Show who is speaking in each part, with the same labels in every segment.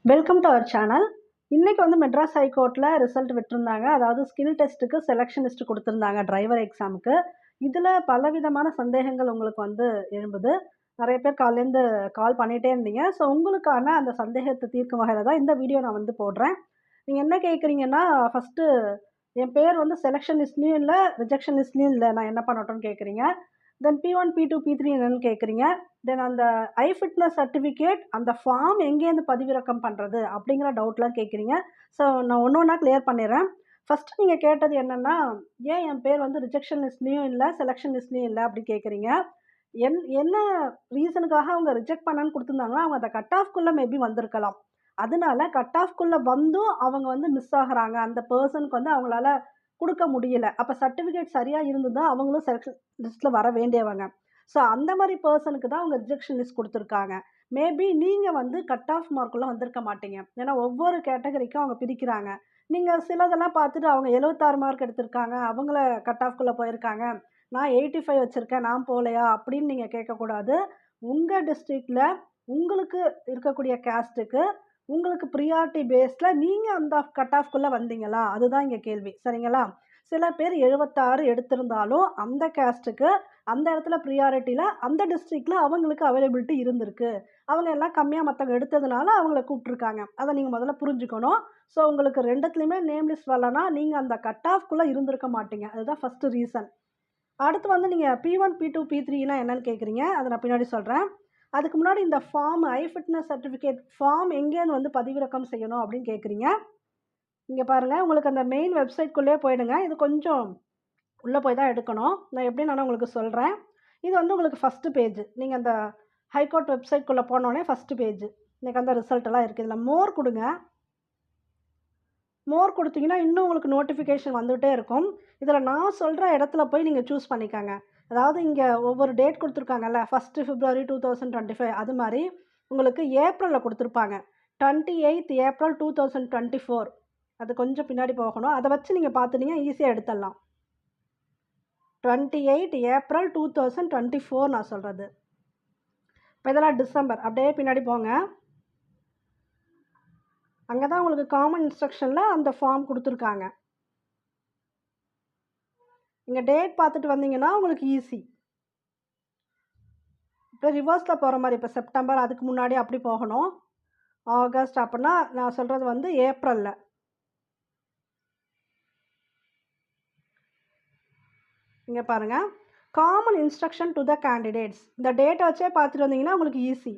Speaker 1: Welcome to our channel. இன்னைக்கு வந்து Madras ஹைகோர்ட்ல result விட்டிருந்தாங்க. அதாவது ஸ்கில் டெஸ்ட்டுக்கு செலக்ஷன் லிஸ்ட் குடுத்திருந்தாங்க டிரைவர் எக்ஸாமுக்கு. இதுல பலவிதமான சந்தேகங்கள் உங்களுக்கு வந்து எழும்புது. நெறைய பேர் காலைலேருந்து கால் பண்ணிட்டே இருந்தீங்க. ஸோ உங்களுக்கான அந்த சந்தேகத்த தீர்க்கும் வகையில தான் இந்த வீடியோ நான் வந்து போடுறேன். நீங்க என்ன கேட்குறீங்கன்னா, ஃபர்ஸ்ட்டு என் பேர் வந்து செலக்ஷன் லிஸ்ட்லயும் இல்ல, ரிஜெக்ஷன் லிஸ்ட்லயும் இல்ல. நான் என்ன பண்ணட்டும்னு கேட்குறீங்க. தென் P1, P2, P3 என்னன்னு கேட்குறீங்க. தென் அந்த ஐ ஃபிட்னஸ் சர்டிஃபிகேட் அந்த ஃபார்ம் எங்கேருந்து பதிவிறக்கம் பண்ணுறது அப்படிங்கிற டவுட்லாம் கேட்குறீங்க. ஸோ நான் ஒன்று ஒன்றா கிளியர் பண்ணிடுறேன். ஃபஸ்ட்டு நீங்கள் கேட்டது என்னென்னா, ஏன் என் பேர் வந்து ரிஜெக்ஷன் லிஸ்ட்லேயும் இல்லை, செலெக்ஷன் லிஸ்ட்லேயும் இல்லை அப்படி கேட்குறீங்க. என்ன ரீசனுக்காக அவங்க ரிஜெக்ட் பண்ணான்னு கொடுத்துருந்தாங்கன்னா, அவங்க அந்த கட் ஆஃப்குள்ளே மேபி வந்திருக்கலாம். அதனால கட் ஆஃப்குள்ளே வந்தும் அவங்க வந்து மிஸ் ஆகுறாங்க. அந்த பெர்சனுக்கு வந்து அவங்களால குடுக்க முடியல. அப்ப சர்டிஃபிகேட் சரியா இருந்ததுன்னா, அவங்களும் செலக்ஷன் லிஸ்ட்ல வர வேண்டியவங்க. ஸோ அந்த மாரி பெர்சனுக்கு தான் அவங்க ரிஜெக்ஷன் லிஸ்ட் குடுத்துருக்காங்க. மேபி நீங்க வந்து கட் ஆஃப் மார்க்குள்ள வந்திருக்க மாட்டீங்க. ஏன்னா ஒவ்வொரு கேட்டகரிக்கும் அவங்க பிரிக்கிறாங்க. நீங்க சிலதெல்லாம் பார்த்துட்டு அவங்க 76 மார்க் எடுத்திருக்காங்க. அவங்கள கட் ஆஃப்குள்ள போயிருக்காங்க. நான் 85 வச்சிருக்கேன். நான் போலையா? அப்படின்னு நீங்க கேட்கக்கூடாது. உங்க டிஸ்ட்ரிக்ட்ல உங்களுக்கு இருக்கக்கூடிய கேஸ்ட்டுக்கு உங்களுக்கு ப்ரியாரிட்டி பேஸ்ல நீங்க அந்த கட் ஆஃப்குள்ள வந்தீங்களா? அதுதான் இங்க கேள்வி. சரிங்களா? சில பேர் 76 எடுத்திருந்தாலும், அந்த கேஸ்ட்டுக்கு அந்த இடத்துல ப்ரியாரிட்டில அந்த டிஸ்ட்ரிக்ட்ல அவங்களுக்கு அவைலபிலிட்டி இருந்திருக்கு. அவங்க எல்லாம் கம்மியா மத்தவங்க எடுத்ததுனால அவங்கள கூப்ட்டுருக்காங்க. அத நீங்க முதல்ல புரிஞ்சுக்கணும். ஸோ உங்களுக்கு 2த்துலயுமே நேம் லிஸ்ட் வரலன்னா, நீங்க அந்த கட் ஆஃப்குள்ள இருந்திருக்க மாட்டீங்க. அதுதான் ஃபர்ஸ்ட் ரீசன். அடுத்து வந்து நீங்க P1, P2, P3னா என்னன்னு கேட்குறீங்க. அத நான் பின்னாடி சொல்றேன். அதுக்கு முன்னாடி இந்த ஃபார்ம் ஐ ஃபிட்னஸ் சர்டிஃபிகேட் ஃபார்ம் எங்கேருந்து வந்து பதிவிறக்கம் செய்யணும் அப்படின்னு கேட்குறீங்க. இங்க பாருங்க, உங்களுக்கு அந்த மெயின் வெப்சைட்குள்ளேயே போயிடுங்க. இது கொஞ்சம் உள்ள போய் தான் எடுக்கணும். நான் எப்படின்னு வேணா உங்களுக்கு சொல்றேன். இது வந்து உங்களுக்கு ஃபர்ஸ்ட் பேஜ். நீங்க அந்த ஹைகோர்ட் வெப்சைட்குள்ள போனோனே ஃபர்ஸ்ட் பேஜ். இன்னைக்கு அந்த ரிசல்ட் எல்லாம் இருக்கு. இதுல மோர் குடுங்க. மோர் குடுத்தீங்கன்னா, இன்னும் உங்களுக்கு நோட்டிஃபிகேஷன் வந்துட்டே இருக்கும். இதில நான் சொல்ற இடத்துல போய் நீங்க சூஸ் பண்ணிக்கங்க. அதாவது இங்க ஒவ்வொரு டேட் குடுத்துருக்காங்கல்ல. 1 பிப்ரவரி 2025 அது மாரி உங்களுக்கு ஏப்ரல்ல குடுத்துருப்பாங்க. 28 ஏப்ரல் 2024 அது கொஞ்சம் பின்னாடி போகணும். அத வச்சு நீங்க பார்த்துட்டீங்கன்னா ஈஸியா எடுத்துடலாம். 28 ஏப்ரல் 2024 நான் சொல்றது. இப்ப இதெல்லாம் டிசம்பர். அப்படியே பின்னாடி போங்க. அங்க தான் உங்களுக்கு காமன் இன்ஸ்ட்ரக்ஷன்ல அந்த ஃபார்ம் குடுத்துருக்காங்க. நீங்க டேட் பார்த்துட்டு வந்தீங்கன்னா உங்களுக்கு ஈஸி. இப்போ ரிவர்ஸ்ல போற மாரி இப்ப செப்டம்பர் அதுக்கு முன்னாடி அப்படி போகணும். ஆகஸ்ட் அப்பன்னா நான் சொல்றது வந்து ஏப்ரல்ல. இங்க பாருங்க. Common instruction to the candidates. இந்த டேட்ட வச்சே பார்த்துட்டு வந்தீங்கன்னா உங்களுக்கு ஈஸி.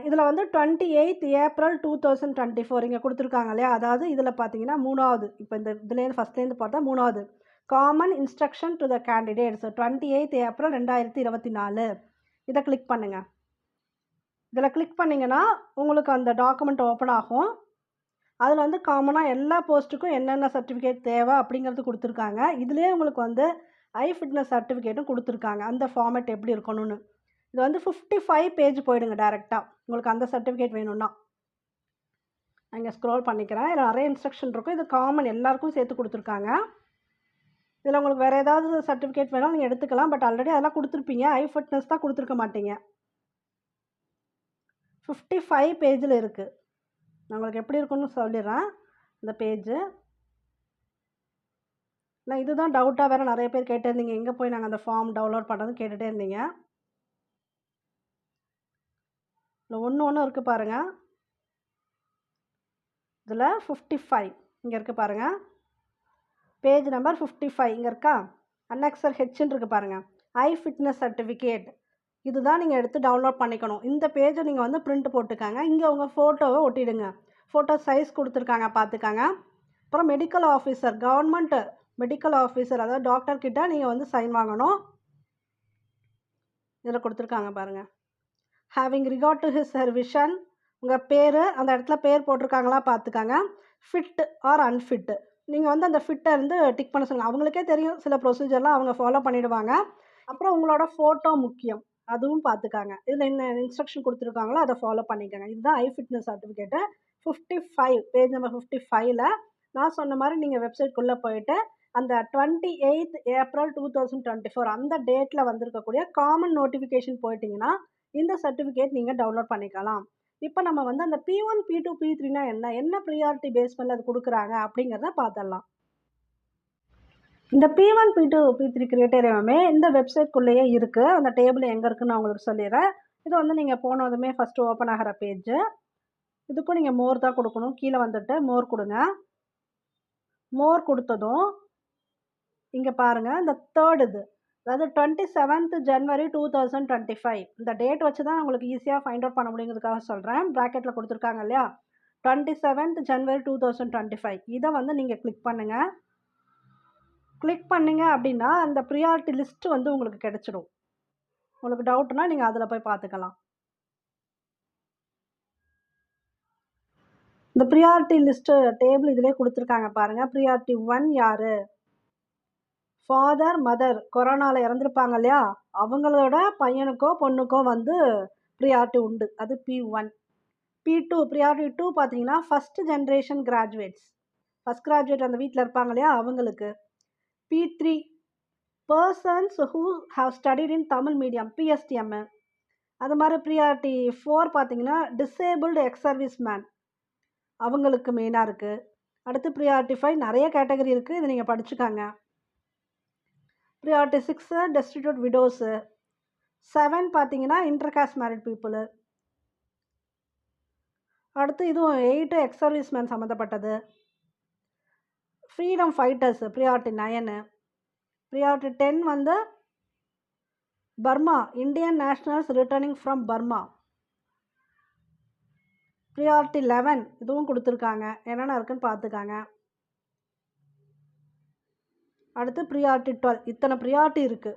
Speaker 1: இதில வந்து 28 ஏப்ரல் 2024 இங்க குடுத்துருக்காங்க இல்லையா? அதாவது இதில பார்த்தீங்கன்னா 3வது. இப்ப இந்த இதுலேருந்து ஃபர்ஸ்ட்லேருந்து பார்த்தா 3வது. Common instruction to the candidates 28 April 2024 இத கிளிக் பண்ணுங்க. இதில கிளிக் பண்ணீங்கன்னா, உங்களுக்கு அந்த டாக்குமெண்ட் ஓப்பன் ஆகும். அதில வந்து காமனா எல்லா போஸ்ட்டுக்கும் என்னென்ன சர்டிஃபிகேட் தேவை அப்படிங்கிறது குடுத்துருக்காங்க. இதுலயே உங்களுக்கு வந்து ஐ ஃபிட்னஸ் சர்டிஃபிகேட்டும் குடுத்துருக்காங்க. அந்த ஃபார்மேட் எப்படி இருக்கணும்னு. இது வந்து 55 பேஜ் போயிடுங்க டைரக்ட்டா. உங்களுக்கு அந்த சர்டிஃபிகேட் வேணும்னா. நான் இங்க ஸ்க்ரோல் பண்ணிக்கிறேன். இதில நெறைய இன்ஸ்ட்ரக்ஷன் இருக்கும். இது காமன் எல்லாருக்கும் சேர்த்து குடுத்துருக்காங்க. இதில உங்களுக்கு வேற ஏதாவது சர்டிஃபிகேட் வேணாலும் நீங்க எடுத்துக்கலாம். பட் ஆல்ரெடி அதெல்லாம் குடுத்துருப்பீங்க. ஐ ஃபிட்னஸ் தான் குடுத்துருக்க மாட்டீங்க. 55 பேஜ்ல இருக்கு. நான் உங்களுக்கு எப்படி இருக்குன்னு சொல்லிடுறேன். இந்த பேஜ். நான் இதுதான் டவுட்டா வேற நெறைய பேர் கேட்டிருந்தீங்க. எங்க போய் நாங்க அந்த ஃபார்ம் டவுன்லோட் பண்றதுன்னு கேட்டுட்டே இருந்தீங்க. இதுல ஒண்ணு இருக்கு பாருங்க. இதுல 55 இங்க இருக்கு பாருங்க. பேஜ் நம்பர் 55 இங்க இருக்கா? அன்னெக்ஸர் ஹெச்ன்னு இருக்கு பாருங்க. ஐ ஃபிட்னஸ் சர்டிஃபிகேட். இதுதான் நீங்க எடுத்து டவுன்லோட் பண்ணிக்கணும். இந்த பேஜ நீங்க வந்து பிரிண்ட் போட்டுக்கங்க. இங்க உங்க ஃபோட்டோவ ஒட்டிடுங்க. ஃபோட்டோ சைஸ் குடுத்துருக்காங்க பார்த்துக்கங்க. அப்புறம் medical officer, government medical officer அதாவது டாக்டர் கிட்ட நீங்க வந்து சைன் வாங்கணும். இதில குடுத்துருக்காங்க பாருங்க. Having regard to his vision உங்க பேரு அந்த இடத்துல பேர் போட்டிருக்காங்களா பார்த்துக்கங்க. Fit or unfit. நீங்க வந்து அந்த ஃபிட்ட இருந்து டிக் பண்ண சொல்லுங்க. அவங்களுக்கே தெரியும் சில ப்ரொசீஜர்லாம் அவங்க ஃபாலோ பண்ணிடுவாங்க. அப்புறம் உங்களோட ஃபோட்டோ முக்கியம். அதுவும் பார்த்துக்கங்க. இதில என்ன இன்ஸ்ட்ரக்ஷன் குடுத்துருக்காங்களோ அத ஃபாலோ பண்ணிக்கங்க. இதுதான் ஐ ஃபிட்னஸ் சர்டிஃபிகேட் 55 பேஜ் நம்பர் 55ல நான் சொன்ன மாரி நீங்க வெப்சைட்குள்ள போயிட்டு அந்த 28 ஏப்ரல் 2024 அந்த டேட்ல வந்திருக்கக்கூடிய காமன் நோட்டிஃபிகேஷன் போயிட்டீங்கன்னா, இந்த சர்டிஃபிகேட் நீங்க டவுன்லோட் பண்ணிக்கலாம். இப்போ நம்ம வந்து அந்த P1, P2, P3னா என்ன ப்ரியாரிட்டி பேஸ் பண்ணி அது குடுக்குறாங்க அப்படிங்கிறத பார்த்துடலாம். இந்த P1, P2, P3 கிரைட்டீரியாவுமே இந்த வெப்சைட்குள்ளேயே இருக்கு. அந்த டேபிள் எங்க இருக்குன்னு நான் உங்களுக்கு சொல்லிடுறேன். இது வந்து நீங்க போனதுமே ஃபர்ஸ்ட் ஓப்பன் ஆகுற பேஜ். இதுக்கும் நீங்க மோர் தான் குடுக்கணும். கீழ வந்துட்டு மோர் குடுங்க. மோர் குடுத்ததும், இங்க பாருங்க இந்த 3 இது. அதாவது 27th January 2025 இந்த டேட் வச்சு தான் உங்களுக்கு ஈஸியா ஃபைண்ட் அவுட் பண்ண முடியுங்கிறதுக்காக சொல்றேன். பிராக்கெட்ல குடுத்துருக்காங்க இல்லையா? 27th January 2025 இத வந்து நீங்க கிளிக் பண்ணுங்க. கிளிக் பண்ணீங்க அப்படின்னா, அந்த ப்ரியாரிட்டி லிஸ்ட் வந்து உங்களுக்கு கிடைச்சிடும். உங்களுக்கு டவுட்னா நீங்க அதுல போய் பார்த்துக்கலாம். இந்த ப்ரியாரிட்டி லிஸ்ட் டேபிள் இதிலேயே குடுத்துருக்காங்க பாருங்க. ப்ரியாரிட்டி 1 யாரு? ஃபாதர், மதர் கொரோனால இறந்திருப்பாங்க இல்லையா? அவங்களோட பையனுக்கோ, பொண்ணுக்கோ வந்து ப்ரியாரிட்டி உண்டு. அது P1. P2 ப்ரியாரிட்டி 2 பார்த்தீங்கன்னா, first generation graduates. First graduate அந்த வீட்ல இருப்பாங்க இல்லையா? அவங்களுக்கு. P3 persons who have studied in Tamil medium PSTM. அது மாரி ப்ரியாரிட்டி 4 பார்த்தீங்கன்னா, டிசேபிள்டு எக்ஸ் சர்வீஸ் மேன் அவங்களுக்கு மெயினா இருக்கு. அடுத்து ப்ரியாரிட்டி 5 நெறைய கேட்டகரி இருக்கு. இத நீங்க படிச்சுக்கங்க. Priority 6 destitute widows. 7 பார்த்தீங்கன்னா, இன்டர் காஸ்ட் மேரிட் பீப்பிள். அடுத்து இதுவும் 8 எக்ஸ் சர்வீஸ் மேன் சம்மந்தப்பட்டது. Freedom fighters priority 9. ப்ரியாரிட்டி 10 வந்து Burma Indian nationals returning from Burma. Priority 11 இதுவும் குடுத்துருக்காங்க. என்னென்ன இருக்குன்னு பார்த்துக்கங்க. அடுத்து ப்ரியாரிட்டி 12 இத்தனை ப்ரியாரிட்டி இருக்கு.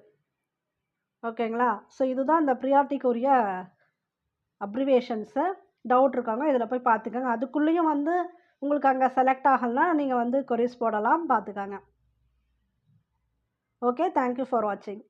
Speaker 1: ஓகேங்களா? ஸோ இதுதான் இந்த ப்ரியாரிட்டிக்கு உரிய அப்ரிவியேஷன்ஸு. டவுட் இருக்காங்க இதில் போய் பார்த்துக்கங்க. அதுக்குள்ளேயும் வந்து உங்களுக்கு அங்கே செலக்ட் ஆகலைன்னா நீங்கள் வந்து கொரீஸ் போடலாம். பார்த்துக்கங்க. ஓகே. தேங்க் யூ ஃபார் வாட்சிங்.